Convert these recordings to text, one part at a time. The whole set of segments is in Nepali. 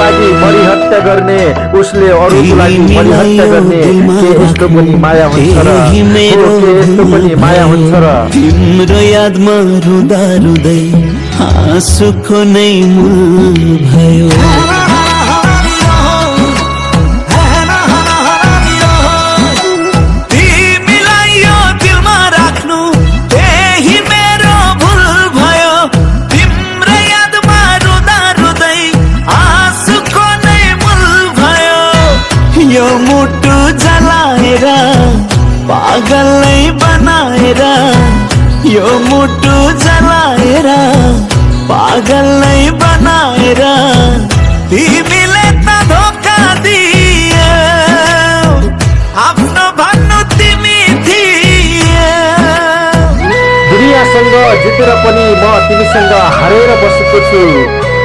लागि मरि हत्या गर्ने, उसले अरूको लागि मरि हत्या गर्ने, के यस्तो पनि माया हुन्छ र? के यस्तो पनि माया हुन्छ र? तिम्रो यादमा रुँदा रुँदै आँसुको नै मूल भयो। यो मुटु जलाएर पागलै बनाएर, यो मुटु जलाएर पागलै बनाएर तिमीले त धोका दियो, आफ्नो भन्नु तिमी थियौ। दुनियासँग जितेर पनि म तिमीसँग हारेर बसेको छु।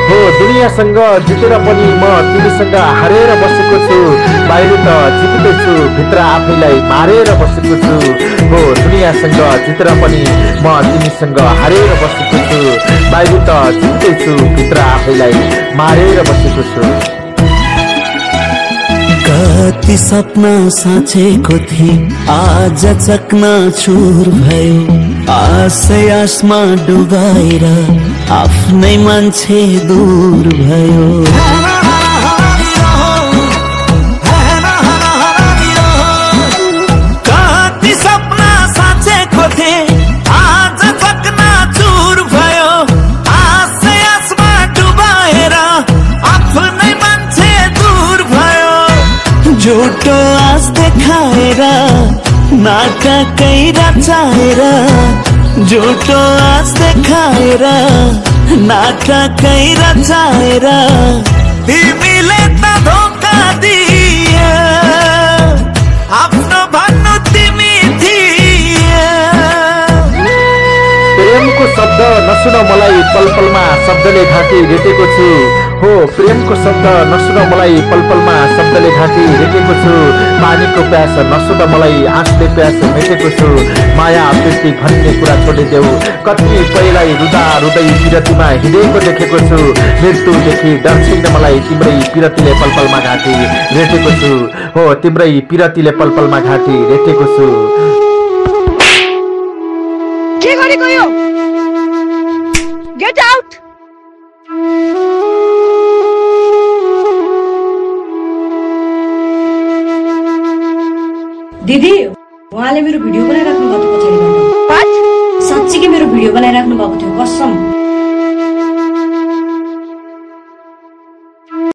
हो दुनियासँग जितेर पनि म तिमीसँग हारेर बसेको छु। बाहिर त जित्दैछु, भित्र आफैलाई मारेर बसेको छु। हो दुनियासँग जितेर पनि म तिमीसँग हारेर बसेको छु। बाहिर त जित्दैछु, भित्र आफैलाई मारेर बसेको छु। कति सपना साँचेको थिए आज चकनाचुर भयो। आशै आसमा डुबाएर आफ्नै मान्छे दूर भयो। कति सपना साँचेको थिए आज चकनाचुर भयो। आशै आसमा डुबाएर आफ्नै मान्छे दूर भयो। झुटो आस देखाएर नाटकै रचाएर, झुटो आस देखाएर नाटकै रचाएर तिमीले त धोका दियो, आफ्नो भन्नु तिमी थियौ। प्रेमको शब्द नसुन मलाई पल पलमा शब्दले घाँटी रेटेको छु। हो प्रेमको शब्द नसुन मलाई पल पलमा शब्दले घाँटी रेटेको छु। पानीको प्यास नसुन मलाई आँसले प्यास मेटेको छु। माया प्रीति भन्ने कुरा छोडिदेऊ, कति पहिलाई रुँदा रुँदै पिरतीमा हिँडेको देखेको छु। मृत्युदेखि डर छैन मलाई, तिम्रै पिरतीले पल पलमा घाँटी रेटेको छु। हो तिम्रै पिरतीले पल पलमा घाँटी रेटेको छु। के गरेको यो? Get out. दिदी उहाँले मेरो भिडियो बनाइराख्नु भएको थियो पछाडिबाट। साँच्चीकै मेरो भिडियो बनाइराख्नु भएको थियो कसम।